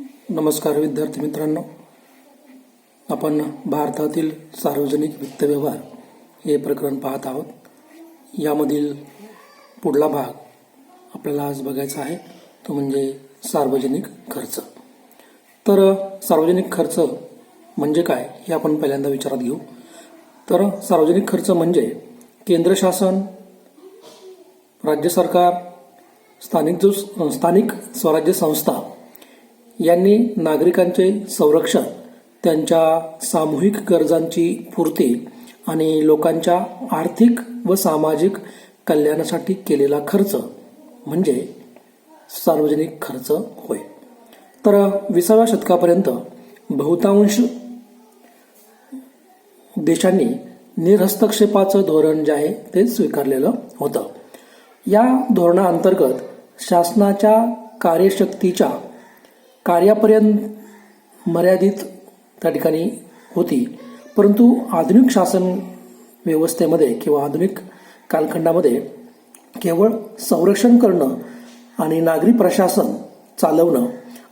नमस्कार विद्यार्थी मित्रांनो, आपण भारतातील सार्वजनिक वित्त व्यवहार हे प्रकरण पाहत आहोत. यामधील पुढला भाग आपल्याला आज बघायचा आहे, तो म्हणजे सार्वजनिक खर्च. तर सार्वजनिक खर्च म्हणजे काय हे आपण पहिल्यांदा विचारात घेऊ. तर सार्वजनिक खर्च म्हणजे केंद्र शासन, राज्य सरकार, स्थानिक स्वराज्य संस्था यांनी नागरिकांचे संरक्षण, त्यांच्या सामूहिक गरजांची पूर्ती आणि लोकांच्या आर्थिक व सामाजिक कल्याणासाठी केलेला खर्च म्हणजे सार्वजनिक खर्च होय. तर 20व्या शतकापर्यंत बहुतांश देशांनी निरहस्तक्षेपाचं धोरण जे आहे ते स्वीकारलेलं होतं. या धोरणाअंतर्गत शासनाच्या कार्यशक्तीच्या कार्यापर्यंत मर्यादित त्या ठिकाणी होती. परंतु आधुनिक शासन व्यवस्थेमध्ये किंवा आधुनिक कालखंडामध्ये केवळ संरक्षण करणं आणि नागरी प्रशासन चालवणं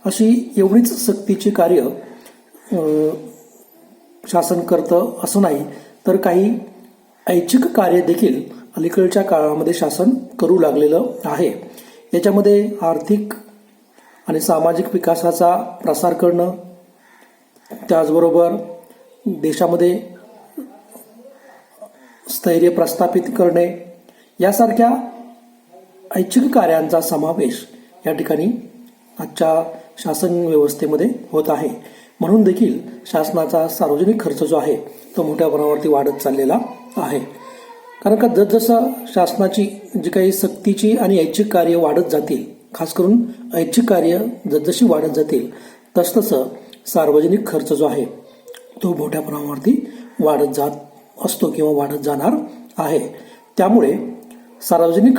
अशी एवढीच सक्तीची कार्य शासन करतं असं नाही, तर काही ऐच्छिक कार्य देखील अलीकडच्या काळामध्ये शासन करू लागलेलं आहे. याच्यामध्ये आर्थिक आणि सामाजिक विकासाचा प्रसार करणं, त्याचबरोबर देशामध्ये स्थैर्य प्रस्थापित करणे यासारख्या ऐच्छिक कार्यांचा समावेश या ठिकाणी आजच्या शासन व्यवस्थेमध्ये होत आहे. म्हणून देखील शासनाचा सार्वजनिक खर्च जो आहे तो मोठ्या प्रमाणावरती वाढत चाललेला आहे. कारण का जसजसं शासनाची जी काही सक्तीची आणि ऐच्छिक कार्य वाढत जातील, खास करून ऐच्छिक कार्य जसजशी वाढत जातील तसतसं सार्वजनिक खर्च जो आहे तो मोठ्या प्रमाणावरती वाढत जात असतो किंवा वाढत जाणार आहे. त्यामुळे सार्वजनिक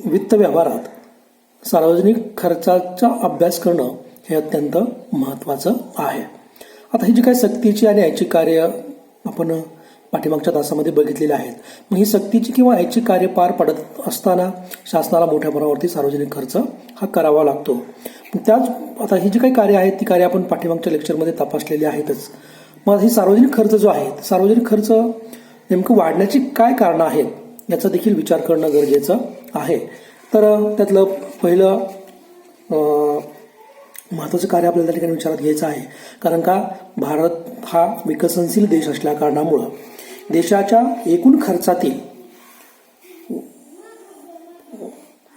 वित्त व्यवहारात सार्वजनिक खर्चाचा अभ्यास करणं हे अत्यंत महत्त्वाचं आहे. आता ही जी काही सक्तीची आणि ऐच्छिक कार्य आपण पाठीमागच्या तासामध्ये बघितलेली आहेत, मग ही सक्तीची किंवा ऐच्छिक कार्य पार पडत असताना शासनाला मोठ्या प्रमाणावरती सार्वजनिक खर्च हा करावा लागतो. त्याच आता ही जी काही कार्य आहेत ती कार्य आपण पाठीमागच्या लेक्चरमध्ये तपासलेली आहेतच. मग ही सार्वजनिक खर्च जो आहे, सार्वजनिक खर्च नेमकं वाढण्याची काय कारणं आहेत याचा देखील विचार करणं गरजेचं आहे. तर त्यातलं पहिलं महत्त्वाचं कार्य आपल्याला त्या ठिकाणी विचारात घ्यायचं आहे. कारण का भारत हा विकसनशील देश असल्या कारणामुळं देशाच्या एकूण खर्चातील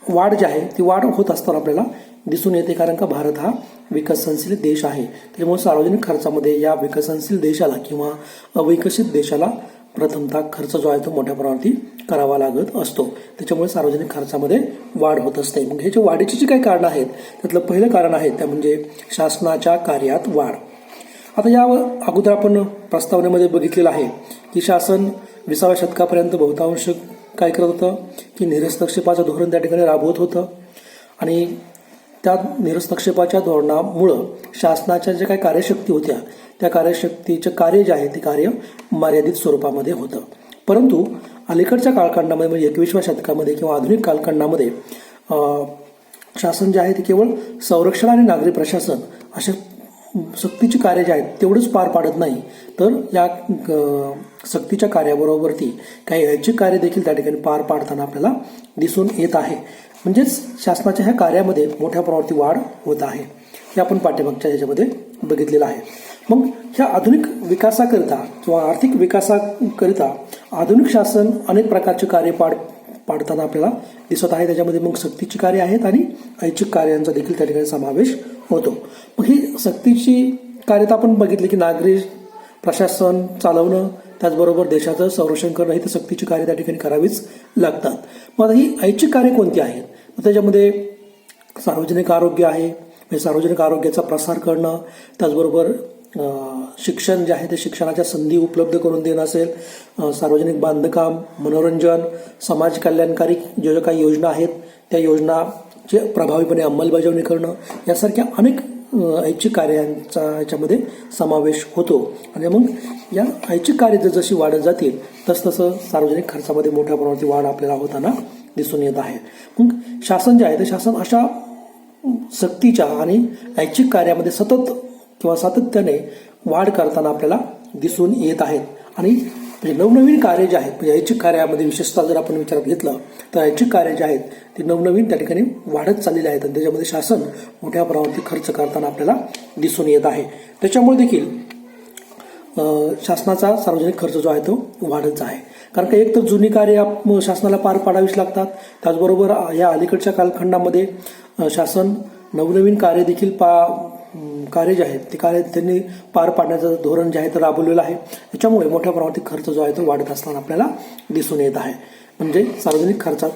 वाढ जी आहे ती वाढ होत असताना आपल्याला दिसून येते. कारण का भारत हा विकसनशील देश आहे, त्यामुळे सार्वजनिक खर्चामध्ये या विकसनशील देशाला किंवा अविकसित देशाला प्रथमतः खर्च जो आहे तो मोठ्या प्रमाणावरती करावा लागत असतो. त्याच्यामुळे सार्वजनिक खर्चामध्ये वाढ होत असते. मग ह्याच्या वाढीची जी काही कारणं आहेत त्यातलं पहिलं कारण आहे त्या म्हणजे शासनाच्या कार्यात वाढ. आता या अगोदर आपण प्रस्तावनेमध्ये बघितलेलं आहे की शासन 20व्या शतकापर्यंत बहुतांश काय करत होतं की निरहस्तक्षेपाचं धोरण त्या ठिकाणी राबवत होतं. आणि त्या निरहस्तक्षेपाच्या धोरणामुळं शासनाच्या ज्या काही कार्यशक्ती होत्या त्या कार्यशक्तीचे कार्य जे आहे ते कार्य मर्यादित स्वरूपामध्ये होतं. परंतु अलीकडच्या कालखंडामध्ये म्हणजे 21व्या शतकामध्ये किंवा आधुनिक कालखंडामध्ये शासन जे आहे ते केवळ संरक्षण आणि नागरी प्रशासन अशा सक्तीची कार्य जे आहेत तेवढंच पार पाडत नाही, तर या सक्तीच्या कार्याबरोबरती काही ऐच्छिक कार्य देखील त्या ठिकाणी पार पाडताना आपल्याला दिसून येत आहे. म्हणजेच शासनाच्या ह्या कार्यामध्ये मोठ्या प्रमाणावरती वाढ होत आहे. हे आपण पाठ्यभागच्या ह्याच्यामध्ये बघितलेलं आहे. मग ह्या आधुनिक विकासाकरिता किंवा आर्थिक विकासाकरिता आधुनिक शासन अनेक प्रकारचे कार्य पाडताना आपल्याला दिसत आहे. त्याच्यामध्ये मग सक्तीची कार्य आहेत आणि ऐच्छिक कार्यांचा देखील त्या ठिकाणी समावेश होतो. मग ही सक्तीची कार्य तर आपण बघितली की नागरी प्रशासन चालवणं, त्याचबरोबर देशाचं संरक्षण करणं ही तर सक्तीची कार्य त्या ठिकाणी करावीच लागतात. मग आता ही ऐच्छिक कार्य कोणती आहेत? त्याच्यामध्ये सार्वजनिक आरोग्य आहे, म्हणजे सार्वजनिक आरोग्याचा प्रसार करणं, त्याचबरोबर शिक्षण जे आहे ते शिक्षणाच्या संधी उपलब्ध करून देणं असेल, सार्वजनिक बांधकाम, मनोरंजन, समाज कल्याणकारी ज्या काही योजना आहेत त्या योजनाची प्रभावीपणे अंमलबजावणी करणं यासारख्या अनेक ऐच्छिक कार्यांचा याच्यामध्ये समावेश होतो. आणि मग या ऐच्छिक कार्य जशी वाढत जातील तसतसं सार्वजनिक खर्चामध्ये मोठ्या प्रमाणाची वाढ आपल्याला होताना दिसून येत आहे. मग शासन जे आहे ते शासन अशा सक्तीच्या आणि ऐच्छिक कार्यामध्ये सतत किंवा सातत्याने वाढ करताना आपल्याला दिसून येत आहेत. आणि म्हणजे नवनवीन कार्य जे आहेत, म्हणजे ऐच्छिक कार्यामध्ये विशेषतः जर आपण विचारात घेतलं तर ऐच्छिक कार्य जे आहेत ते नवनवीन त्या ठिकाणी वाढत चाललेले आहेत आणि त्याच्यामध्ये शासन मोठ्या प्रमाणात खर्च करताना आपल्याला दिसून येत आहे. त्याच्यामुळे देखील शासनाचा सार्वजनिक खर्च जो आहे तो वाढत आहे. कारण का एक तर जुनी कार्य शासनाला पार पाडावीच लागतात, त्याचबरोबर या अलीकडच्या कालखंडामध्ये शासन नवनवीन कार्य देखील कार्य जे आहेत ते कार्य त्यांनी पार पाडण्याचं धोरण जे आहे ते राबवलेलं आहे. त्याच्यामुळे मोठ्या प्रमाणात खर्च जो आहे तो वाढत असताना आपल्याला दिसून येत आहे. म्हणजे सार्वजनिक खर्चात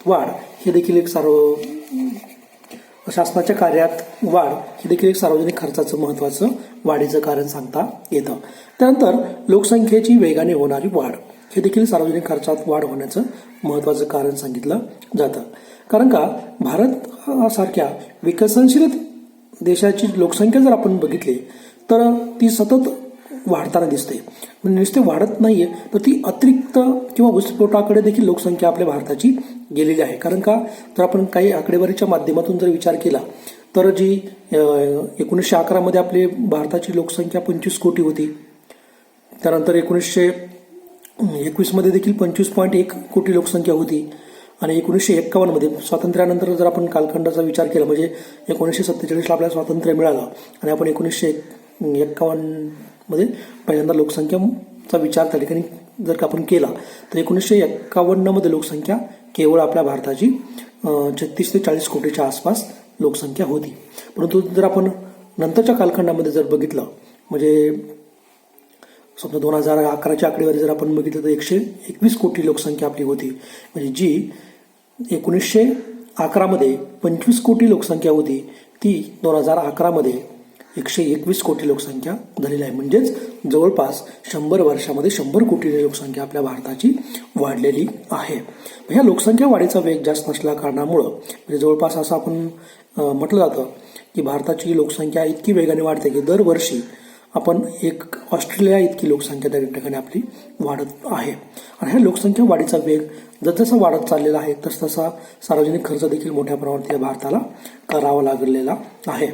वाढ हे देखील एक शासनाच्या कार्यात वाढ हे देखील एक सार्वजनिक खर्चाचं महत्त्वाचं वाढीचं कारण सांगता येतं. त्यानंतर लोकसंख्येची वेगाने होणारी वाढ हे देखील सार्वजनिक खर्चात वाढ होण्याचं महत्त्वाचं कारण सांगितलं जातं. कारण का भारत सारख्या विकसनशील देशाची लोकसंख्या जर आपण बघितली तर ती सतत वाढताना दिसते. म्हणजे नुसते वाढत नाहीये तर ती अतिरिक्त किंवा घुसपोटाकडे देखील लोकसंख्या आपल्या भारताची गेलेली आहे. कारण का जर आपण काही आकडेवारीच्या माध्यमातून जर विचार केला तर जी 1911 मध्ये आपली भारताची लोकसंख्या 25 कोटी होती. त्यानंतर 1921 मध्ये देखील 25.1 कोटी लोकसंख्या होती. आणि 1951 मध्ये स्वातंत्र्यानंतर जर आपण कालखंडाचा विचार केला म्हणजे 1947 आपल्याला स्वातंत्र्य मिळालं आणि आपण 1951 मध्ये पहिल्यांदा लोकसंख्येचा विचार त्या ठिकाणी जर का आपण केला तर 1951 मध्ये लोकसंख्या केवळ आपल्या भारताची 36 ते 40 कोटीच्या आसपास लोकसंख्या होती. परंतु जर आपण नंतरच्या कालखंडामध्ये जर बघितलं म्हणजे समजा 2011च्या आकडेवारी जर आपण बघितलं तर 121 कोटी लोकसंख्या आपली होती. म्हणजे जी 1911 मध्ये 25 कोटी लोकसंख्या होती ती 2011 मध्ये 121 कोटी लोकसंख्या झालेली आहे. म्हणजेच जवळपास 100 वर्षामध्ये 100 कोटी लोकसंख्या आपल्या भारताची वाढलेली आहे. ह्या लोकसंख्या वाढीचा वेग जास्त नसल्या कारणामुळं म्हणजे जवळपास असं आपण म्हटलं जातं की भारताची लोकसंख्या इतकी वेगाने वाढते की दरवर्षी आपण एक ऑस्ट्रेलिया इतकी लोकसंख्या त्या ठिकाणी आपली वाढत आहे. आणि ह्या लोकसंख्या वाढीचा वेग जसजसा वाढत चाललेला आहे तसतसा सार्वजनिक खर्च देखील मोठ्या प्रमाणात या भारताला करावा लागलेला आहे.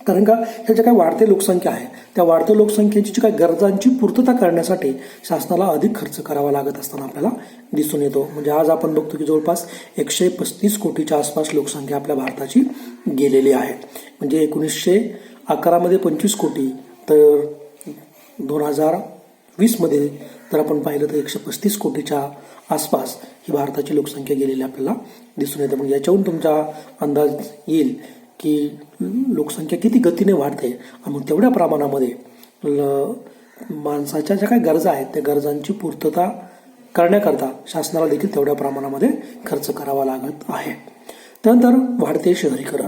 कारण का ह्या ज्या काही वाढते लोकसंख्या आहे त्या वाढत्या लोकसंख्येची जी काही गरजांची पूर्तता करण्यासाठी शासनाला अधिक खर्च करावा लागत असताना आपल्याला दिसून येतो. म्हणजे आज आपण बघतो की जवळपास 135 कोटीच्या आसपास लोकसंख्या आपल्या भारताची गेलेली आहे. म्हणजे 1911 मध्ये 25 कोटी तर 2020 मध्ये जर आपण पाहिलं तर 135 कोटीच्या आसपास ही भारताची लोकसंख्या गेलेली आपल्याला दिसून येते. म्हणजे याच्यावरून तुमचा अंदाज येईल की लोकसंख्या किती गतीने वाढते आणि मग तेवढ्या प्रमाणामध्ये माणसाच्या ज्या काही गरजा आहेत त्या गरजांची पूर्तता करण्याकरता शासनाला देखील तेवढ्या प्रमाणामध्ये खर्च करावा लागत आहे. त्यानंतर वाढते शहरीकरण.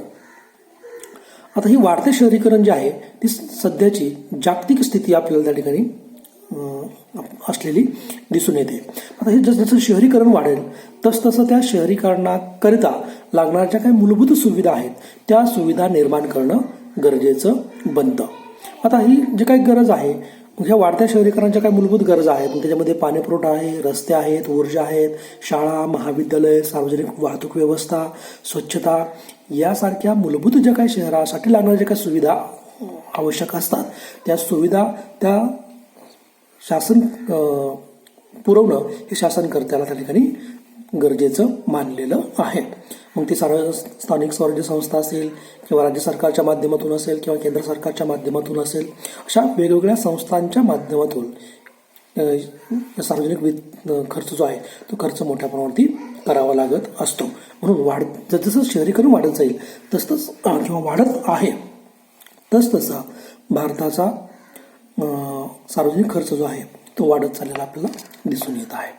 आता ही वाढते शहरीकरण जे आहे ती सध्याची जागतिक स्थिती आपल्याला त्या ठिकाणी असलेली दिसून येते. आता हे जसं शहरीकरण वाढेल तसतसं त्या शहरीकरणाकरिता लागणाऱ्या ज्या काही मूलभूत सुविधा आहेत त्या सुविधा निर्माण करणं गरजेचं बनतं. आता ही जी काही गरज आहे ह्या वाढत्या शहरीकरणाच्या काही मूलभूत गरजा आहेत. त्याच्यामध्ये पाणी पुरवठा आहे, रस्ते आहेत, ऊर्जा आहेत, शाळा, महाविद्यालय, सार्वजनिक वाहतूक व्यवस्था, स्वच्छता यासारख्या मूलभूत ज्या काही शहरासाठी लागणाऱ्या ज्या काही सुविधा आवश्यक असतात त्या सुविधा त्या शासन पुरवणं हे शासनकर्त्याला त्या ठिकाणी गरजेचं मानलेलं आहे. मग ती स्थानिक स्वराज्य संस्था असेल किंवा राज्य सरकारच्या माध्यमातून असेल किंवा केंद्र सरकारच्या माध्यमातून असेल अशा वेगवेगळ्या संस्थांच्या माध्यमातून सार्वजनिक खर्च जो आहे तो खर्च मोठ्या प्रमाणावरती करावा लागत असतो. म्हणून जसं शहरीकरण वाढत जाईल तसतसं किंवा वाढत आहे तसतसा भारताचा सार्वजनिक खर्च जो आहे तो वाढत चाललेला आपल्याला दिसून येत आहे.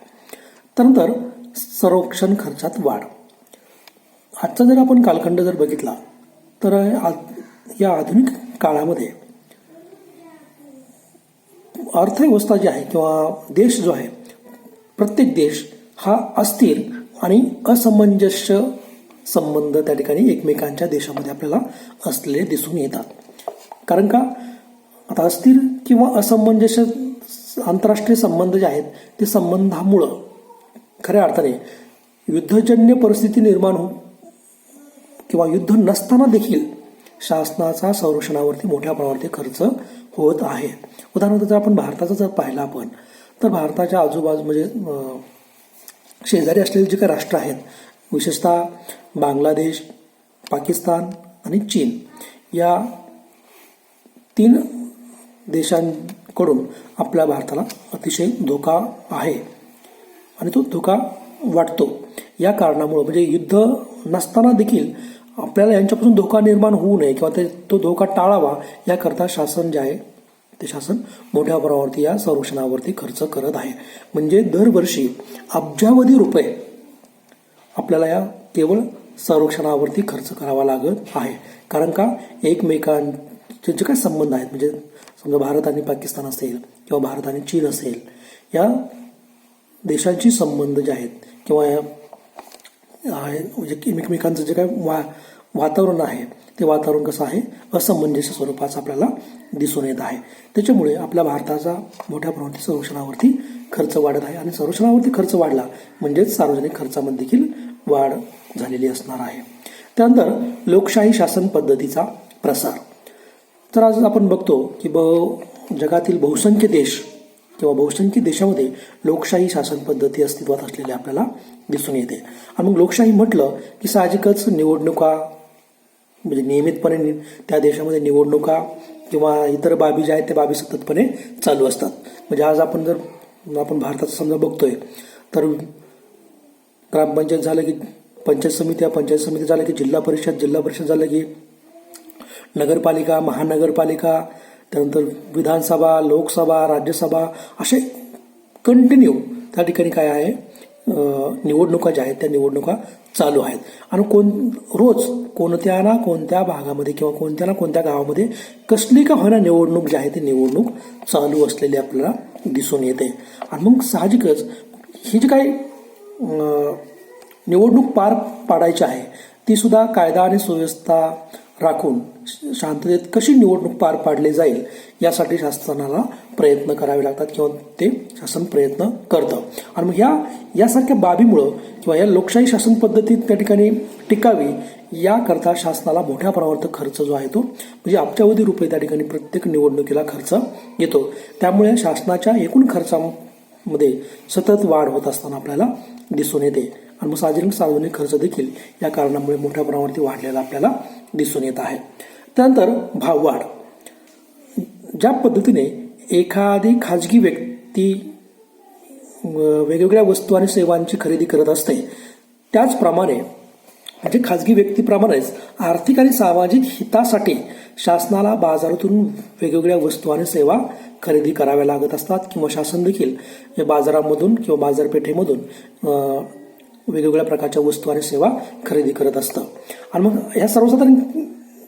त्यानंतर संरक्षण खर्चात वाढ. आजचा जर आपण कालखंड जर बघितला तर या आधुनिक काळामध्ये अर्थव्यवस्था जी आहे किंवा देश जो आहे प्रत्येक देश हा अस्थिर आणि असमंजस्य संबंध त्या ठिकाणी एकमेकांच्या देशामध्ये आपल्याला असलेले दिसून येतात. कारण का आता अस्थिर किंवा असमंजस्य आंतरराष्ट्रीय संबंध जे आहेत ते संबंधामुळं खऱ्या अर्थाने युद्धजन्य परिस्थिती निर्माण किंवा युद्ध नसताना देखील शासनाचा संरक्षणावरती मोठ्या प्रमाणावरती खर्च होत आहे. उदाहरणार्थ जर आपण भारताचा जर पाहिला आपण तर भारताच्या आजूबाजू म्हणजे शेजारी असलेले जे काही राष्ट्र आहेत, विशेषतः बांगलादेश, पाकिस्तान आणि चीन या 3 देशांकडून आपल्या भारताला अतिशय धोका आहे आणि तो धोका वाटतो. या कारणामुळे म्हणजे युद्ध नसताना देखील आपल्याला यांच्यापासून धोका निर्माण होऊ नये किंवा तो धोका टाळावा याकरता शासन जे आहे ते शासन मोठ्या प्रमाणावरती या संरक्षणावरती खर्च करत आहे. म्हणजे दरवर्षी अब्जावधी रुपये आपल्याला या केवळ संरक्षणावरती खर्च करावा लागत आहे. कारण का एकमेकांचे जे काही संबंध आहेत म्हणजे समजा भारत आणि पाकिस्तान असेल किंवा भारत आणि चीन असेल, या देशांची संबंध जे आहेत किंवा म्हणजे एकमेकांचं जे काही वातावरण आहे ते वातावरण कसं आहे, असमंजस्य स्वरूपाचं आपल्याला दिसून येत आहे. त्याच्यामुळे आपल्या भारताचा मोठ्या प्रमाणात संरक्षणावरती खर्च वाढत आहे आणि संरक्षणावरती खर्च वाढला म्हणजेच सार्वजनिक खर्चामध्ये देखील वाढ झालेली असणार आहे. त्यानंतर लोकशाही शासन पद्धतीचा प्रसार. तर आज आपण बघतो की जगातील बहुसंख्य देश किंवा बहुसंख्य देशामध्ये लोकशाही शासन पद्धती अस्तित्वात असलेली आपल्याला दिसून येते. आणि मग लोकशाही म्हटलं की साहजिकच निवडणुका म्हणजे नियमितपणे त्या देशामध्ये निवडणुका किंवा इतर बाबी ज्या आहेत त्या बाबी सततपणे चालू असतात. म्हणजे आज आपण भारतात समजा बघतोय तर ग्रामपंचायत झालं की पंचायत समिती झालं की जिल्हा परिषद झालं की नगरपालिका, महानगरपालिका, त्यानंतर विधानसभा, लोकसभा, राज्यसभा असे कंटिन्यू त्या ठिकाणी काय आहे निवडणुका ज्या आहेत त्या निवडणुका चालू आहेत. आणि रोज कोणत्या ना कोणत्या भागामध्ये किंवा कोणत्या ना कोणत्या गावामध्ये कसली का होईना निवडणूक जी आहे ती निवडणूक चालू असलेली आपल्याला दिसून येते. आणि मग साहजिकच ही जी काही निवडणूक पार पाडायची आहे ती सुद्धा कायदा आणि सुव्यवस्था राखून शांततेत कशी निवडणूक पार पाडली जाईल यासाठी शासनाला प्रयत्न करावे लागतात किंवा ते शासन प्रयत्न करतं. आणि मग यासारख्या बाबीमुळं किंवा या लोकशाही शासन पद्धतीत त्या ठिकाणी टिकावी याकरता शासनाला मोठ्या प्रमाणात खर्च जो आहे तो म्हणजे अब्जावधी रुपये त्या ठिकाणी प्रत्येक निवडणुकीला खर्च येतो. त्यामुळे शासनाच्या एकूण खर्चामध्ये सतत वाढ होत असताना आपल्याला दिसून येते. आणि मग सार्वजनिक खर्च देखील या कारणामुळे मोठ्या प्रमाणावरती वाढलेला आपल्याला दिसून येत आहे. त्यानंतर भाववाढ. ज्या पद्धतीने एखादी खाजगी व्यक्ती वेगवेगळ्या वस्तू आणि सेवांची खरेदी करत असते त्याचप्रमाणे म्हणजे खाजगी व्यक्तीप्रमाणेच आर्थिक आणि सामाजिक हितासाठी शासनाला बाजारातून वेगवेगळ्या वस्तू आणि सेवा खरेदी कराव्या लागत असतात किंवा शासन देखील या बाजारामधून किंवा बाजारपेठेमधून वेगवेगळ्या प्रकारच्या वस्तू आणि सेवा खरेदी करत असतं. आणि मग ह्या सर्वसाधारण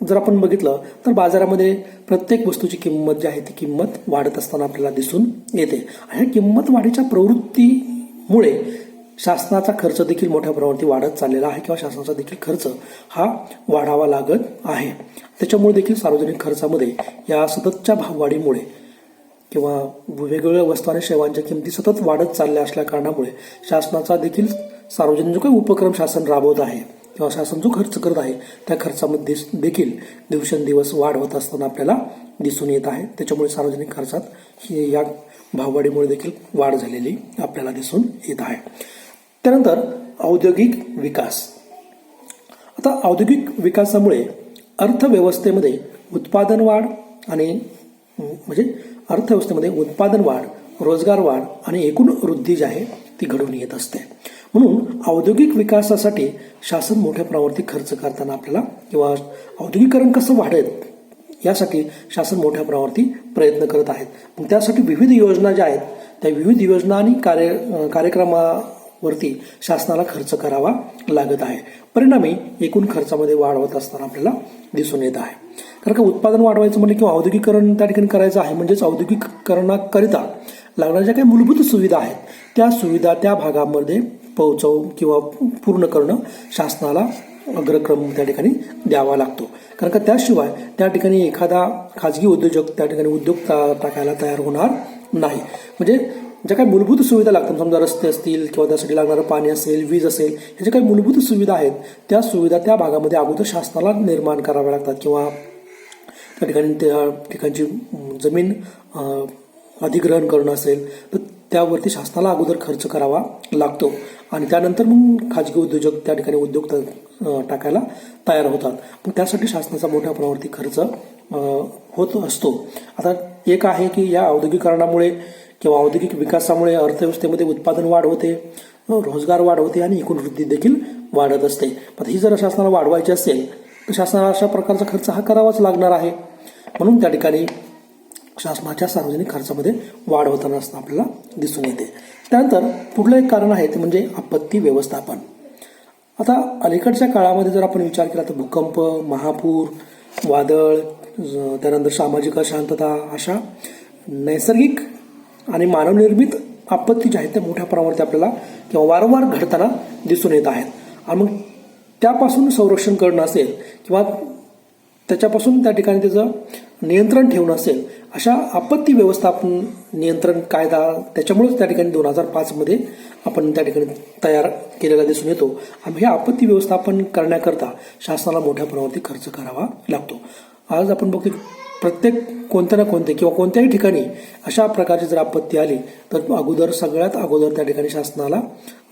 जर आपण बघितलं तर बाजारामध्ये प्रत्येक वस्तूची किंमत जी आहे ती किंमत वाढत असताना आपल्याला दिसून येते. ह्या किंमत वाढीच्या प्रवृत्तीमुळे शासनाचा खर्च देखील मोठ्या प्रमाणात वाढत चाललेला आहे किंवा शासनाचा देखील खर्च हा वाढावा लागत आहे. त्याच्यामुळे देखील सार्वजनिक खर्चामध्ये या सततच्या भाववाढीमुळे किंवा वेगवेगळ्या वस्तू आणि सेवांच्या किमती सतत वाढत चालल्या असल्या कारणामुळे शासनाचा देखील सार्वजनिक जो काही उपक्रम शासन राबवत आहे किंवा शासन जो खर्च करत आहे त्या खर्चामध्ये देखील दिवसेंदिवस वाढ होत असताना आपल्याला दिसून येत आहे. त्याच्यामुळे सार्वजनिक खर्चात या भाववाढीमुळे देखील वाढ झालेली आपल्याला दिसून येत आहे. त्यानंतर औद्योगिक विकास. आता औद्योगिक विकासामुळे अर्थव्यवस्थेमध्ये उत्पादन वाढ आणि म्हणजे अर्थव्यवस्थेमध्ये उत्पादन वाढ, रोजगार वाढ आणि एकूण वृद्धी जी आहे ती घडून येत असते. म्हणून औद्योगिक विकासासाठी शासन मोठ्या प्रमाणावरती खर्च करताना आपल्याला किंवा औद्योगिकरण कसं वाढेल यासाठी शासन मोठ्या प्रमाणावरती प्रयत्न करत आहेत. मग त्यासाठी विविध योजना ज्या आहेत त्या विविध योजना आणि कार्यक्रमावरती शासनाला खर्च करावा लागत आहे. परिणामी एकूण खर्चामध्ये वाढ होत असताना आपल्याला दिसून येत आहे. कारण का उत्पादन वाढवायचं म्हणजे किंवा औद्योगिकरण त्या ठिकाणी करायचं आहे म्हणजेच औद्योगिकरणाकरिता लागणाऱ्या ज्या काही मूलभूत सुविधा आहेत त्या सुविधा त्या भागामध्ये पोहोचवून किंवा पूर्ण करणं शासनाला अग्रक्रम त्या ठिकाणी द्यावा लागतो. कारण का त्याशिवाय त्या ठिकाणी एखादा खाजगी उद्योजक त्या ठिकाणी उद्योग टाकायला तयार होणार नाही. म्हणजे ज्या काही मूलभूत सुविधा लागतात, समजा रस्ते असतील किंवा त्यासाठी लागणारं पाणी असेल, वीज असेल, ह्या ज्या काही मूलभूत सुविधा आहेत त्या सुविधा त्या भागामध्ये अगोदर शासनाला निर्माण कराव्या लागतात किंवा त्या ठिकाणी त्या ठिकाणची जमीन अधिग्रहण करणं असेल तर त्यावरती शासनाला अगोदर खर्च करावा लागतो आणि त्यानंतर मग खाजगी उद्योजक त्या ठिकाणी उद्योग टाकायला तयार होतात. मग त्यासाठी शासनाचा मोठ्या प्रमाणावरती खर्च होत असतो. आता एक आहे की या औद्योगिकरणामुळे किंवा औद्योगिक विकासामुळे अर्थव्यवस्थेमध्ये उत्पादन वाढ होते, रोजगार वाढ होते आणि एकूण वृद्धी देखील वाढत असते. पण ही जर शासनाला वाढवायची असेल तर शासनाला अशा प्रकारचा खर्च हा करावाच लागणार आहे. म्हणून त्या ठिकाणी शासनाच्या सार्वजनिक खर्चामध्ये वाढ होताना असताना आपल्याला दिसून येते. त्यानंतर पुढलं एक कारण आहे ते म्हणजे आपत्ती व्यवस्थापन. आता अलीकडच्या काळामध्ये जर आपण विचार केला तर भूकंप, महापूर, वादळ, त्यानंतर सामाजिक अशांतता अशा नैसर्गिक आणि मानवनिर्मित आपत्ती ज्या आहेत त्या मोठ्या प्रमाणावरती आपल्याला किंवा वारंवार घडताना दिसून येत आहेत. आणि मग त्यापासून संरक्षण करणं असेल किंवा त्याच्यापासून त्या ठिकाणी त्याचं नियंत्रण ठेवणं असेल, अशा आपत्ती व्यवस्थापन नियंत्रण कायदा त्याच्यामुळेच त्या ठिकाणी 2005 आपण त्या ठिकाणी तयार केलेला दिसून येतो. आणि हे आपत्ती व्यवस्थापन करण्याकरता शासनाला मोठ्या प्रमाणावरती खर्च करावा लागतो. आज आपण बघतो प्रत्येक कोणत्या ना कोणत्या किंवा कोणत्याही ठिकाणी अशा प्रकारची जर आपत्ती आली तर सगळ्यात अगोदर त्या ठिकाणी शासनाला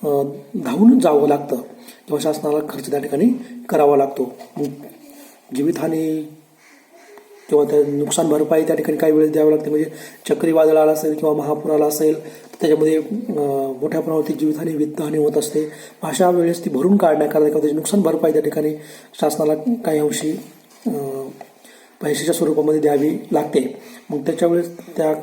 धावून जावं लागतं किंवा शासनाला खर्च त्या ठिकाणी करावा लागतो. जीवितहानी किंवा त्या नुकसान भरपाई त्या ठिकाणी काही वेळेस द्यावं लागते. म्हणजे चक्रीवादळ आला असेल किंवा महापूर आला असेल त्याच्यामध्ये मोठ्या प्रमाणावरती जीवितहानी, वित्तहानी होत असते. अशा वेळेस ती भरून काढण्याकरता किंवा त्याची नुकसान भरपाई त्या ठिकाणी शासनाला काही अंशी पैशाच्या स्वरूपामध्ये द्यावी लागते. मग त्याच्या वेळेस त्या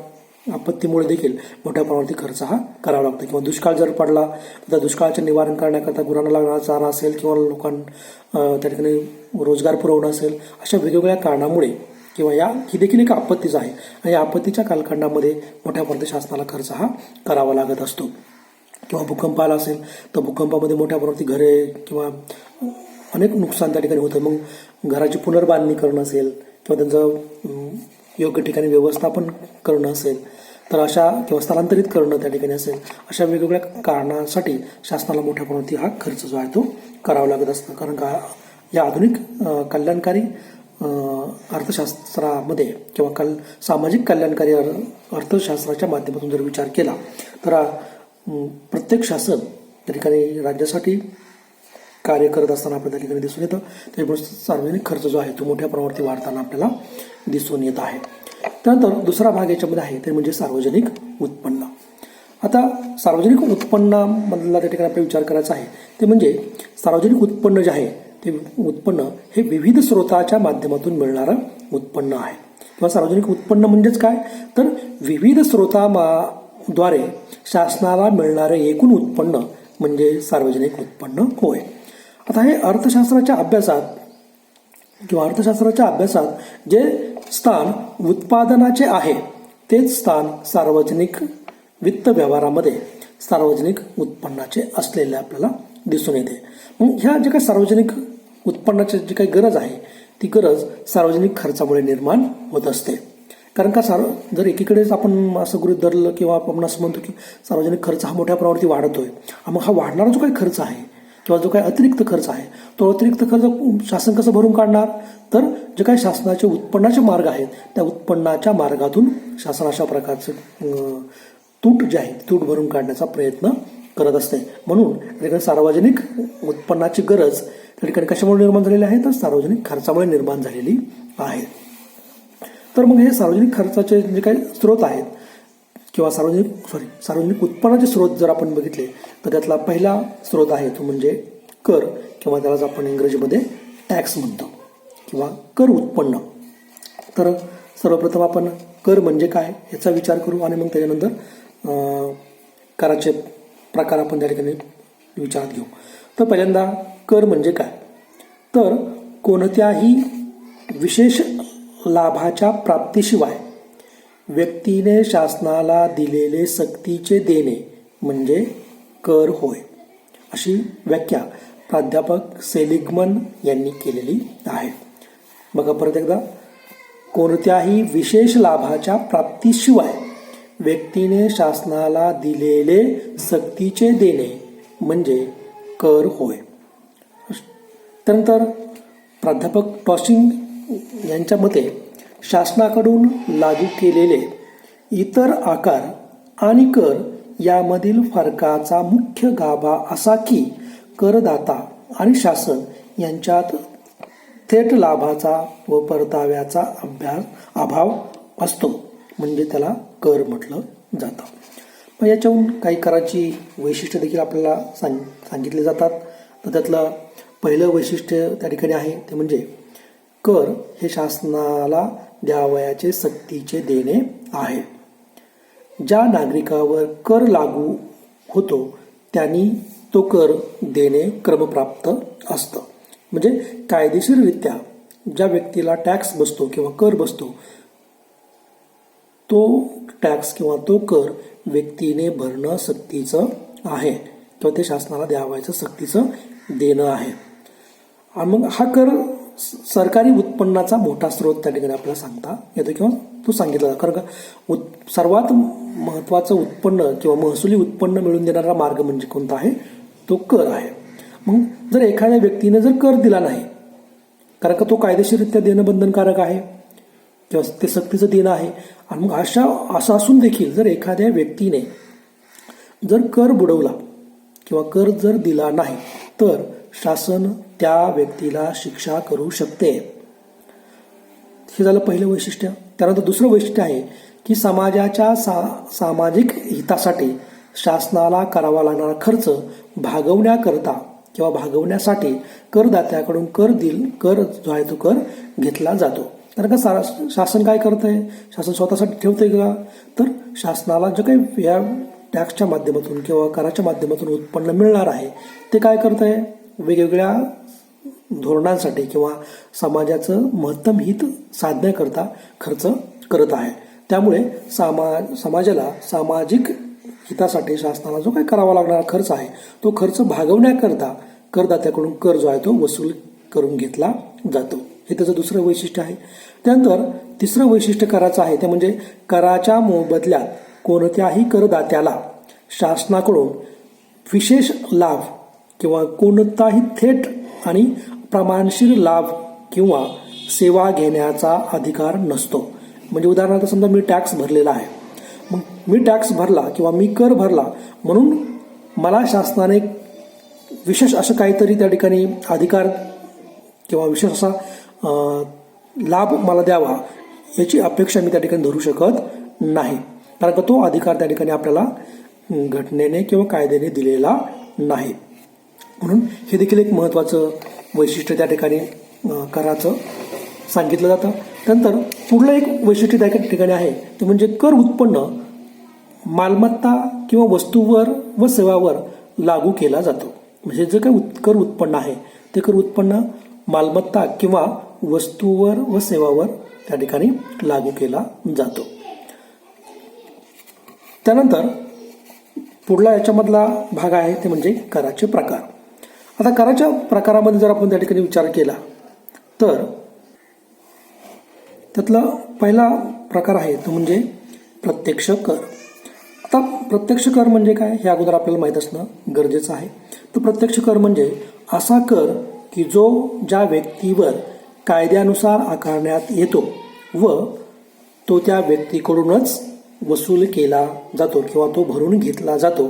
आपत्तीमुळे देखील मोठ्या प्रमाणावरती खर्च हा करावा लागतो. किंवा दुष्काळ जर पडला तर त्या दुष्काळाचे निवारण करण्याकरता गुरांना लागणारा चारा असेल किंवा त्या ठिकाणी रोजगार पुरवणं असेल, अशा वेगवेगळ्या कारणामुळे किंवा ही देखील एक आपत्तीच आहे आणि या आपत्तीच्या कालखंडामध्ये मोठ्या प्रमाणात शासनाला खर्च हा करावा लागत असतो. किंवा भूकंप आला असेल तर भूकंपामध्ये मोठ्या प्रमाणावरती घरे किंवा अनेक नुकसान त्या ठिकाणी होतं. मग घराची पुनर्बांधणी करणं असेल किंवा त्यांचं योग्य ठिकाणी व्यवस्थापन करणं असेल तर अशा किंवा स्थलांतरित करणं त्या ठिकाणी असेल, अशा वेगवेगळ्या कारणासाठी शासनाला मोठ्या प्रमाणावरती हा खर्च जो आहे तो करावा लागत असतो. कारण का या आधुनिक कल्याणकारी अर्थशास्त्रामध्ये किंवा सामाजिक कल्याणकारी अर्थशास्त्राच्या माध्यमातून जर विचार केला तर प्रत्येक शासन त्या ठिकाणी राज्यासाठी कार्य करत असताना आपल्या त्या ठिकाणी दिसून येतं. त्याच्यामुळे सार्वजनिक खर्च जो आहे तो मोठ्या प्रमाणावरती वाढताना आपल्याला दिसून येत आहे. त्यानंतर दुसरा भाग याच्यामध्ये आहे ते म्हणजे सार्वजनिक उत्पन्न. आता सार्वजनिक उत्पन्नामधला त्या ठिकाणी आपल्याला विचार करायचा आहे ते म्हणजे सार्वजनिक उत्पन्न जे आहे ते उत्पन्न हे विविध स्रोताच्या माध्यमातून मिळणारं उत्पन्न आहे. किंवा सार्वजनिक उत्पन्न म्हणजेच काय तर विविध स्रोताद्वारे शासनाला मिळणारे एकूण उत्पन्न म्हणजे सार्वजनिक उत्पन्न होय. आता हे अर्थशास्त्राच्या अभ्यासात जे स्थान उत्पादनाचे आहे तेच स्थान सार्वजनिक वित्त व्यवहारामध्ये सार्वजनिक उत्पन्नाचे असलेले आपल्याला दिसून येते. मग ह्या जे काही सार्वजनिक उत्पन्नाची जी काही गरज आहे ती गरज सार्वजनिक खर्चामुळे निर्माण होत असते. कारण का जर एकीकडेच आपण असं गृहीत धरलं किंवा आपण असं म्हणतो की सार्वजनिक खर्च हा मोठ्या प्रमाणावरती वाढतोय, मग हा वाढणारा जो काही खर्च आहे किंवा जो काही अतिरिक्त खर्च आहे तो अतिरिक्त खर्च शासन कसं भरून काढणार तर जे काही शासनाचे उत्पन्नाचे मार्ग आहेत त्या उत्पन्नाच्या मार्गातून शासन अशा प्रकारचं तूट जे आहे तूट भरून काढण्याचा प्रयत्न करत असते. म्हणून सार्वजनिक उत्पन्नाची गरज त्या ठिकाणी कशामुळे निर्माण झालेली आहे तर सार्वजनिक खर्चामुळे निर्माण झालेली आहे. तर मग हे सार्वजनिक खर्चाचे जे काही स्रोत आहेत किंवा सार्वजनिक उत्पन्नाचे स्रोत जर आपण बघितले तर त्यातला पहिला स्रोत आहे तो म्हणजे कर किंवा त्यालाच आपण इंग्रजीमध्ये टॅक्स म्हणतो किंवा कर उत्पन्न. तर सर्वप्रथम आपण कर म्हणजे काय याचा विचार करू आणि मग त्याच्यानंतर कराचे प्रकार आपण त्या ठिकाणी विचारात घेऊ. तर पहिल्यांदा कर म्हणजे काय तर कोणत्याही विशेष लाभाच्या प्राप्तीशिवाय व्यक्तीने शासनाला दिलेले सक्तीचे देणे म्हणजे कर होय, अशी व्याख्या प्राध्यापक सेलिग्मन यांनी केलेली आहे. बघा परत एकदा, कोणत्याही विशेष लाभाच्या प्राप्तीशिवाय व्यक्तीने शासनाला दिलेले सक्तीचे देणे म्हणजे कर होय. त्यानंतर प्राध्यापक टॉसिंग यांच्या मते शासनाकडून लागू केलेले इतर आकार आणि कर यामधील फरकाचा मुख्य गाभा असा की करदाता आणि शासन यांच्यात थेट लाभाचा व परताव्याचा अभाव असतो, म्हणजे त्याला कर म्हटलं जातं. मग याच्याहून काही कराची वैशिष्ट्य देखील आपल्याला सांगितले जातात. तर त्यातलं पहिलं वैशिष्ट्य त्या ठिकाणी आहे ते म्हणजे कर हे शासनाला द्यावयाचे सक्तीचे देणे आहे. ज्या नागरिकावर कर लागू होतो त्यांनी तो कर देणे क्रमप्राप्त असतं. म्हणजे कायदेशीररित्या ज्या व्यक्तीला टॅक्स बसतो किंवा कर बसतो तो टॅक्स किंवा तो कर व्यक्तीने भरणं सक्तीचं आहे किंवा ते शासनाला द्यावयाचं सक्तीचं देणं आहे. आणि मग हा कर सरकारी उत्पन्नाचा मोठा स्रोत त्या ठिकाणी आपल्याला सांगता येतो किंवा तो सांगितला जातो. कारण का सर्वात महत्त्वाचं उत्पन्न किंवा महसुली उत्पन्न मिळवून देणारा मार्ग म्हणजे कोणता आहे, तो कर आहे. मग जर एखाद्या व्यक्तीने जर कर दिला नाही, कारण का तो कायदेशीररित्या देणं बंधनकारक आहे किंवा ते सक्तीचं देणं आहे, आणि मग असं असून देखील जर एखाद्या व्यक्तीने जर कर बुडवला किंवा कर जर दिला नाही तर शासन त्या व्यक्तीला शिक्षा करू शकते. हे झालं पहिलं वैशिष्ट्य. त्यानंतर दुसरं वैशिष्ट्य आहे की समाजाच्या सामाजिक हितासाठी शासनाला करावा लागणारा खर्च भागवण्याकरता किंवा भागवण्यासाठी करदात्याकडून कर जो आहे तो कर घेतला जातो. कारण का शासन काय करत आहे, शासन स्वतःसाठी ठेवतंय का, तर शासनाला जे काही या टॅक्सच्या माध्यमातून किंवा कराच्या माध्यमातून उत्पन्न मिळणार आहे ते काय करत आहे, वेगवेगळ्या धोरणांसाठी किंवा समाजाचं महत्तम हित साधण्याकरता खर्च करत आहे. त्यामुळे समाजाला सामाजिक हितासाठी शासनाला जो काही करावा लागणारा खर्च आहे तो खर्च भागवण्याकरता करदात्याकडून कर जो आहे तो वसूल करून घेतला जातो. हे त्याचं दुसरं वैशिष्ट्य आहे. त्यानंतर तिसरं वैशिष्ट्य कराचं आहे ते म्हणजे कराच्या मोबदल्यात कोणत्याही करदात्याला शासनाकडून विशेष लाभ किंवा कोणताही थेट आणि प्रमाणशीर लाभ किंवा सेवा घेण्याचा अधिकार नसतो. म्हणजे उदाहरणार्थ समजा मी टॅक्स भरलेला आहे, मग मी टॅक्स भरला किंवा मी कर भरला म्हणून मला शासनाने विशेष असं काहीतरी त्या ठिकाणी अधिकार किंवा विशेष असा लाभ मला द्यावा याची अपेक्षा मी त्या ठिकाणी धरू शकत नाही. कारण का तो अधिकार त्या ठिकाणी आपल्याला घटनेने किंवा कायद्याने दिलेला नाही. म्हणून हे देखील एक महत्त्वाचं वैशिष्ट्य त्या ठिकाणी कराचं सांगितलं जातं. नंतर पुढलं एक वैशिष्ट्य त्या ठिकाणी आहे ते म्हणजे कर उत्पन्न मालमत्ता किंवा वस्तूवर व सेवावर लागू केला जातो. म्हणजे जे काही कर उत्पन्न आहे ते कर उत्पन्न मालमत्ता किंवा वस्तूवर व सेवावर त्या ठिकाणी लागू केला जातो. त्यानंतर पुढला याच्यामधला भाग आहे ते म्हणजे कराचे प्रकार. आता कराच्या प्रकारामध्ये जर आपण त्या ठिकाणी विचार केला तर त्यातला पहिला प्रकार आहे तो म्हणजे प्रत्यक्ष कर. आता प्रत्यक्ष कर म्हणजे काय हे अगोदर आपल्याला माहीत असणं गरजेचं आहे. तर प्रत्यक्ष कर म्हणजे असा कर की जो ज्या व्यक्तीवर कायद्यानुसार आकारण्यात येतो व तो त्या व्यक्तीकडूनच वसूल केला जातो किंवा तो भरून घेतला जातो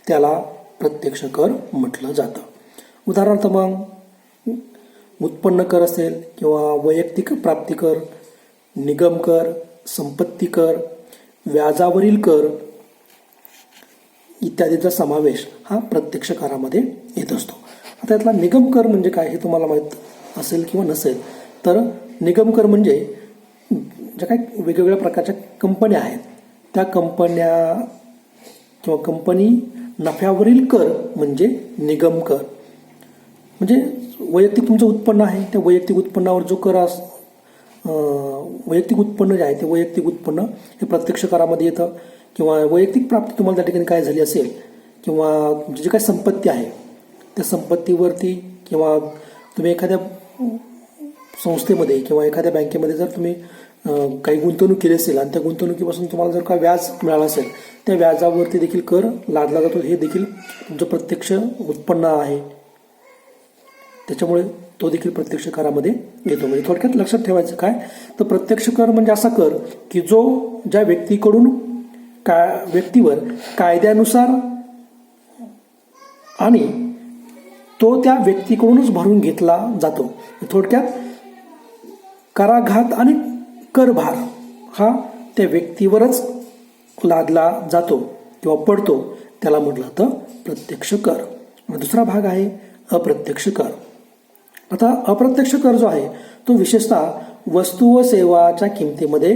त्याला प्रत्यक्ष कर म्हटलं जातं. उदाहरणार्थ मग उत्पन्न कर असेल किंवा वैयक्तिक प्राप्ती कर, निगम कर, संपत्ती कर, व्याजावरील कर इत्यादीचा समावेश हा प्रत्यक्ष करामध्ये येत असतो. आता यातला निगम कर म्हणजे काय हे तुम्हाला माहीत असेल किंवा नसेल तर निगम कर म्हणजे ज्या काही वेगवेगळ्या प्रकारच्या कंपन्या आहेत त्या कंपन्या किंवा कंपनी नफ्यावरील कर म्हणजे निगम कर. म्हणजे वैयक्तिक तुमचं उत्पन्न आहे त्या वैयक्तिक उत्पन्नावर जो कर वैयक्तिक उत्पन्न जे आहे ते वैयक्तिक उत्पन्न हे प्रत्यक्ष करामध्ये येतं. किंवा वैयक्तिक प्राप्ती तुम्हाला त्या ठिकाणी काय झाली असेल किंवा तुमची जी काही संपत्ती आहे त्या संपत्तीवरती किंवा तुम्ही एखाद्या संस्थेमध्ये किंवा एखाद्या बँकेमध्ये जर तुम्ही काही गुंतवणूक केली असेल आणि त्या गुंतवणुकीपासून तुम्हाला जर का व्याज मिळालं असेल त्या व्याजावरती देखील कर लादला जातो. हे देखील तुमचं प्रत्यक्ष उत्पन्न आहे, त्याच्यामुळे तो देखील प्रत्यक्ष करामध्ये येतो. म्हणजे थोडक्यात लक्षात ठेवायचं काय, तर प्रत्यक्ष कर म्हणजे असा कर की जो ज्या व्यक्तीकडून व्यक्तीवर कायद्यानुसार आणि तो त्या व्यक्तीकडूनच भरून घेतला जातो. थोडक्यात कराघात आणि करभार हा त्या व्यक्तीवरच लादला जातो किंवा पडतो, त्याला म्हटलं जातं प्रत्यक्ष कर. दुसरा भाग आहे अप्रत्यक्ष कर. आता अप्रत्यक्ष कर जो आहे तो विशेषतः वस्तू व सेवाच्या किमतीमध्ये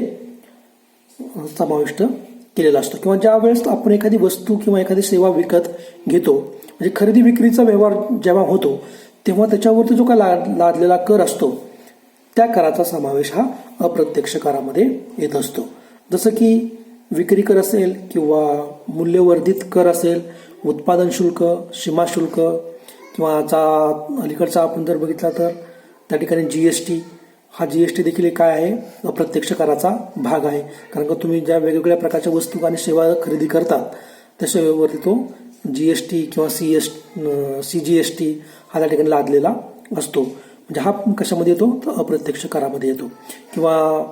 समाविष्ट केलेला असतो, किंवा ज्या वेळेस आपण एखादी वस्तू किंवा एखादी सेवा विकत घेतो, म्हणजे खरेदी विक्रीचा व्यवहार जेव्हा होतो तेव्हा त्याच्यावरती जो काय लादलेला कर असतो त्या कराचा समावेश हा अप्रत्यक्ष करामध्ये येत असतो. जसं की विक्री कर असेल किंवा मूल्यवर्धित कर असेल, उत्पादन शुल्क, सीमा शुल्क, किंवा अलीकडचा आपण जर बघितला तर त्या ठिकाणी GST, हा GST देखील काय आहे, अप्रत्यक्ष कराचा भाग आहे. कारण का तुम्ही ज्या वेगवेगळ्या प्रकारच्या वस्तू आणि सेवा खरेदी करतात त्या सेवेवरती तो GST किंवा CGST हा त्या ठिकाणी लादलेला असतो. म्हणजे हा कशामध्ये येतो, तर अप्रत्यक्ष करामध्ये येतो. किंवा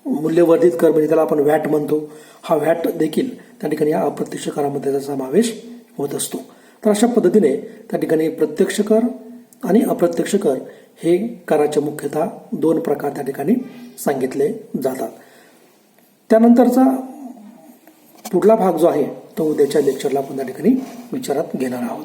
मूल्यवर्धित कर म्हणजे त्याला आपण व्हॅट म्हणतो, हा व्हॅट देखील त्या ठिकाणी या अप्रत्यक्ष करामध्ये त्याचा समावेश होत असतो. तर अशा पद्धतीने त्या ठिकाणी प्रत्यक्ष कर आणि अप्रत्यक्ष कर हे कराचे मुख्यतः दोन प्रकार त्या ठिकाणी सांगितले जातात. त्यानंतरचा पुढला भाग जो आहे तो उद्याच्या लेक्चरला आपण त्या ठिकाणी विचारात घेणार आहोत.